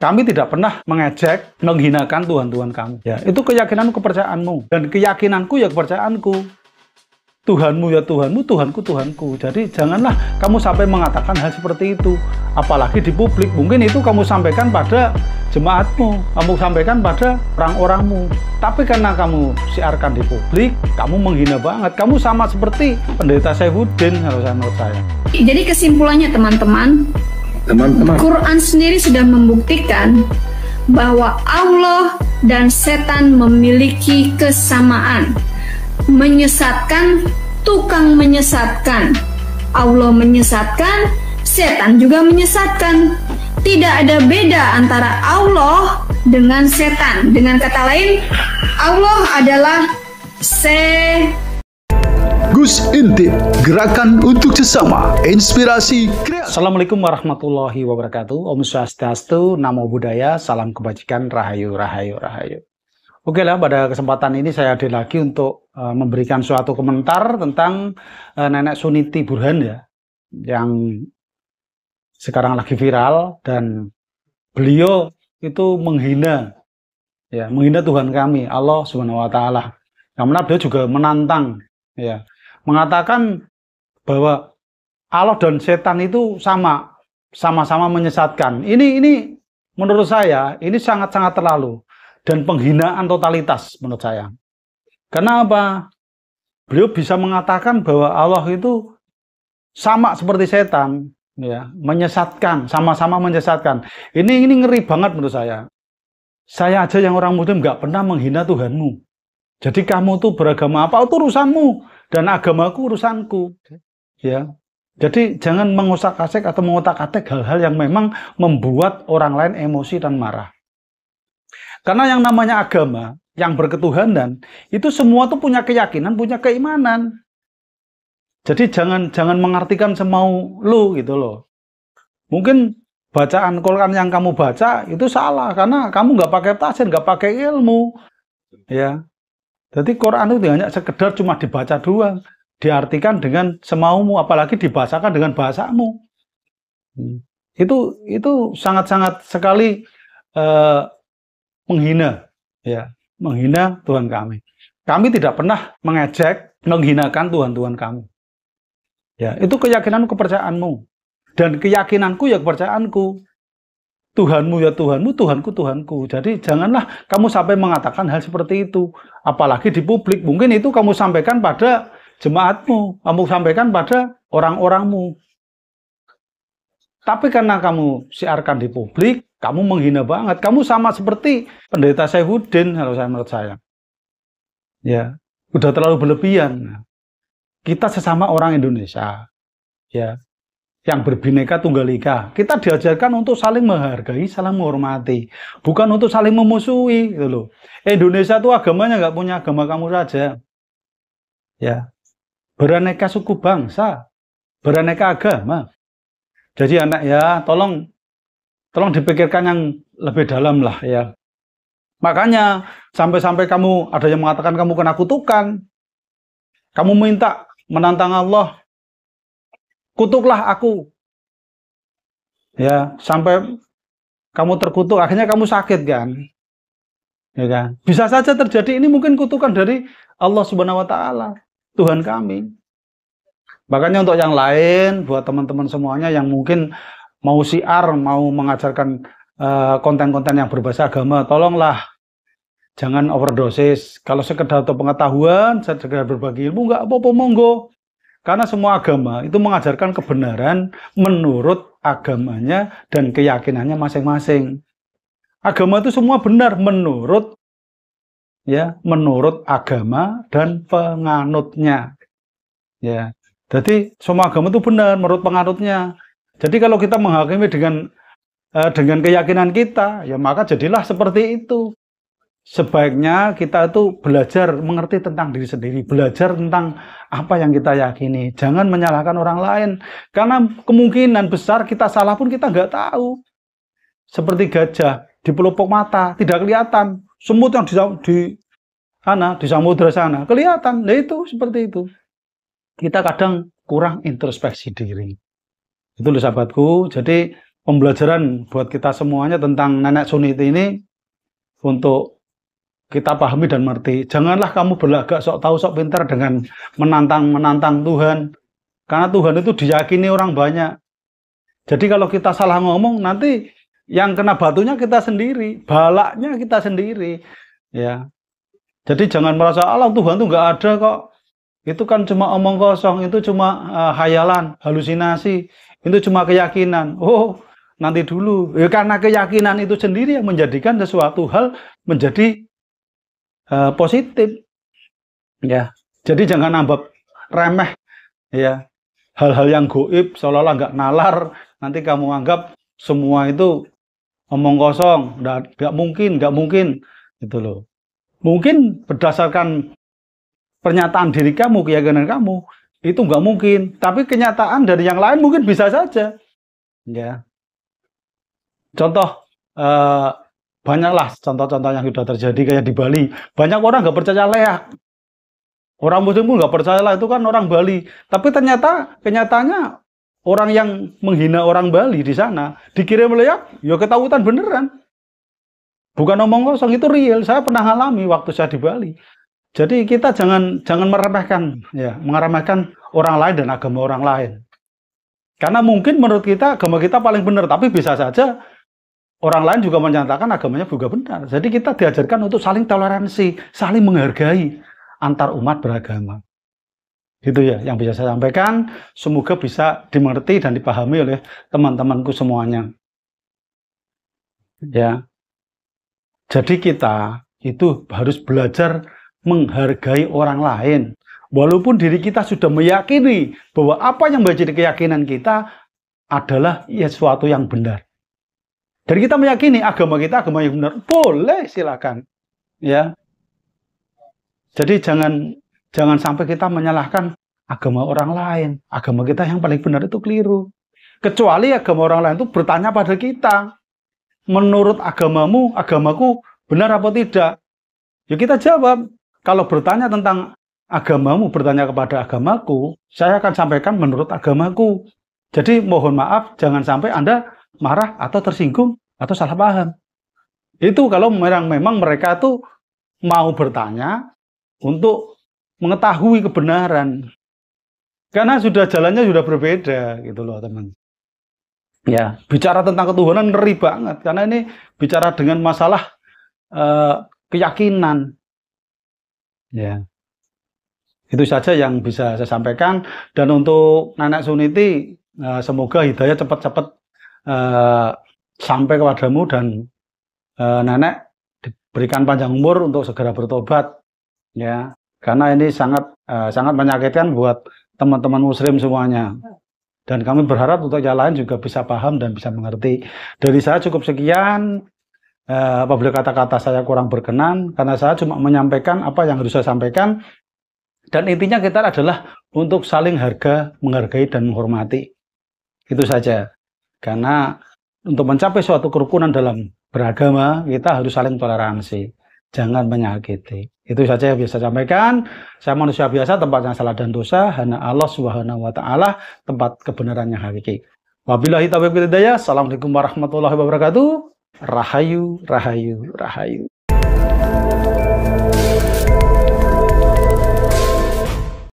Kami tidak pernah mengejek, menghinakan Tuhan-Tuhan kami. Ya, itu keyakinanmu, kepercayaanmu. Dan keyakinanku ya kepercayaanku. Tuhanmu ya Tuhanmu, Tuhanku Tuhanku. Jadi janganlah kamu sampai mengatakan hal seperti itu. Apalagi di publik. Mungkin itu kamu sampaikan pada jemaatmu, kamu sampaikan pada orang-orangmu. Tapi karena kamu siarkan di publik, kamu menghina banget. Kamu sama seperti pendeta Saifuddin menurut saya. Jadi kesimpulannya teman-teman, Quran sendiri sudah membuktikan bahwa Allah dan setan memiliki kesamaan. Menyesatkan, tukang menyesatkan. Allah menyesatkan, setan juga menyesatkan. Tidak ada beda antara Allah dengan setan. Dengan kata lain, Allah adalah Gus Intip, gerakan untuk sesama, inspirasi kreatif. Assalamualaikum warahmatullahi wabarakatuh. Om Swastiastu, Namo Buddhaya, salam kebajikan, rahayu, rahayu, rahayu. Oke lah, pada kesempatan ini saya hadir lagi untuk memberikan suatu komentar tentang Nenek Suniti Burhan ya, yang sekarang lagi viral dan beliau itu menghina Tuhan kami, Allah Subhanahu wa Ta'ala. Yang mana beliau juga menantang ya, mengatakan bahwa Allah dan setan itu sama-sama menyesatkan. Ini menurut saya ini sangat-sangat terlalu dan penghinaan totalitas menurut saya. Karena apa? Beliau bisa mengatakan bahwa Allah itu sama seperti setan, ya, menyesatkan, sama-sama menyesatkan. Ini ngeri banget menurut saya. Saya aja yang orang Muslim nggak pernah menghina Tuhanmu. Jadi kamu tuh beragama apa itu urusanmu dan agamaku urusanku, ya. Jadi jangan mengosak-atik atau mengotak-atik hal-hal yang memang membuat orang lain emosi dan marah. Karena yang namanya agama, yang berketuhanan, itu semua tuh punya keyakinan, punya keimanan. Jadi jangan mengartikan semau lu gitu loh. Mungkin bacaan Quran yang kamu baca itu salah karena kamu nggak pakai tafsir, nggak pakai ilmu, ya. Jadi Quran itu hanya sekedar cuma dibaca doang, diartikan dengan semaumu, apalagi dibahasakan dengan bahasamu. Itu sangat-sangat sekali menghina, ya, menghina Tuhan kami. Kami tidak pernah mengejek, menghinakan Tuhan-Tuhan kami. Ya, itu keyakinanmu, kepercayaanmu, dan keyakinanku ya kepercayaanku. Tuhanmu ya Tuhanmu, Tuhanku Tuhanku. Jadi janganlah kamu sampai mengatakan hal seperti itu. Apalagi di publik. Mungkin itu kamu sampaikan pada jemaatmu, kamu sampaikan pada orang-orangmu. Tapi karena kamu siarkan di publik, kamu menghina banget. Kamu sama seperti pendeta Saifuddin menurut saya. Ya, udah terlalu berlebihan. Kita sesama orang Indonesia, ya, yang berbineka tunggal ika, kita diajarkan untuk saling menghargai, saling menghormati, bukan untuk saling memusuhi, gitu loh. Indonesia itu agamanya nggak punya agama kamu saja, ya, beraneka suku bangsa, beraneka agama. Jadi anak ya, tolong dipikirkan yang lebih dalam lah ya. Makanya sampai kamu ada yang mengatakan kamu kena kutukan, kamu minta menantang Allah. Kutuklah aku, ya, sampai kamu terkutuk, akhirnya kamu sakit kan, ya kan? Bisa saja terjadi. Ini mungkin kutukan dari Allah Subhanahu wa Ta'ala, Tuhan kami. Makanya untuk yang lain, buat teman-teman semuanya yang mungkin mau siar, mau mengajarkan konten-konten yang berbahasa agama, tolonglah jangan overdosis. Kalau sekedar untuk pengetahuan, sekedar berbagi ilmu, nggak apa-apa, monggo. Karena semua agama itu mengajarkan kebenaran menurut agamanya dan keyakinannya masing-masing. Agama itu semua benar menurut agama dan penganutnya. Ya. Jadi semua agama itu benar menurut penganutnya. Jadi kalau kita menghakimi dengan keyakinan kita, ya maka jadilah seperti itu. Sebaiknya kita itu belajar mengerti tentang diri sendiri, belajar tentang apa yang kita yakini. Jangan menyalahkan orang lain, karena kemungkinan besar kita salah pun kita nggak tahu. Seperti gajah di pelupuk mata tidak kelihatan, semut yang di samudra sana kelihatan. Nah itu seperti itu. Kita kadang kurang introspeksi diri. Itu loh sahabatku. Jadi pembelajaran buat kita semuanya tentang nenek Suniti ini untuk kita pahami dan mengerti. Janganlah kamu berlagak sok tahu sok pintar dengan menantang Tuhan. Karena Tuhan itu diyakini orang banyak. Jadi kalau kita salah ngomong, nanti yang kena batunya kita sendiri, balaknya kita sendiri. Ya. Jadi jangan merasa Allah Tuhan tuh nggak ada kok. Itu kan cuma omong kosong, itu cuma hayalan, halusinasi, itu cuma keyakinan. Oh, nanti dulu. Ya, karena keyakinan itu sendiri yang menjadikan sesuatu hal menjadi positif. Ya. Jadi jangan anggap remeh ya hal-hal yang goib seolah-olah nggak nalar. Nanti kamu anggap semua itu omong kosong, nggak mungkin gitu loh. Mungkin berdasarkan pernyataan diri kamu, keyakinan kamu, itu nggak mungkin. Tapi kenyataan dari yang lain mungkin bisa saja. Ya. Contoh, banyaklah contoh-contoh yang sudah terjadi kayak di Bali. Banyak orang nggak percaya leak. Orang Muslim pun nggak percaya lah, itu kan orang Bali. Tapi ternyata kenyataannya orang yang menghina orang Bali di sana dikirim leak, ya ketahuan beneran. Bukan omong kosong, itu real. Saya pernah alami waktu saya di Bali. Jadi kita jangan meremehkan, ya, meremehkan orang lain dan agama orang lain. Karena mungkin menurut kita agama kita paling benar, tapi bisa saja orang lain juga menyatakan agamanya juga benar. Jadi kita diajarkan untuk saling toleransi, saling menghargai antar umat beragama. Gitu ya, yang bisa saya sampaikan. Semoga bisa dimengerti dan dipahami oleh teman-temanku semuanya. Ya. Jadi kita itu harus belajar menghargai orang lain. Walaupun diri kita sudah meyakini bahwa apa yang menjadi keyakinan kita adalah sesuatu yang benar. Dan kita meyakini agama kita agama yang benar. Boleh, silakan. Ya. Jadi jangan sampai kita menyalahkan agama orang lain. Agama kita yang paling benar itu keliru. Kecuali agama orang lain itu bertanya pada kita. Menurut agamamu, agamaku benar apa tidak? Ya kita jawab. Kalau bertanya tentang agamamu, bertanya kepada agamaku, saya akan sampaikan menurut agamaku. Jadi mohon maaf, jangan sampai Anda marah atau tersinggung atau salah paham. Itu kalau memang mereka tuh mau bertanya untuk mengetahui kebenaran. Karena jalannya sudah berbeda gitu loh, teman. Ya, bicara tentang ketuhanan ngeri banget karena ini bicara dengan masalah keyakinan. Ya. Itu saja yang bisa saya sampaikan. Dan untuk Nenek Suniti, semoga hidayah cepat-cepat sampai kepadamu dan Nenek diberikan panjang umur untuk segera bertobat. Ya, karena ini sangat menyakitkan buat teman-teman Muslim semuanya. Dan kami berharap untuk yang lain juga bisa paham dan bisa mengerti. Dari saya cukup sekian. Apabila kata-kata saya kurang berkenan, karena saya cuma menyampaikan apa yang harus saya sampaikan. Dan intinya kita adalah untuk saling menghargai dan menghormati. Itu saja. Karena untuk mencapai suatu kerukunan dalam beragama, kita harus saling toleransi. Jangan menyakiti. Itu saja yang bisa saya sampaikan. Saya manusia biasa, tempatnya salah dan dosa. Hanya Allah Subhanahu wa Ta'ala, tempat kebenaran yang hakiki. Wabillahi taufiq wal hidayah. Assalamualaikum warahmatullahi wabarakatuh. Rahayu, rahayu, rahayu.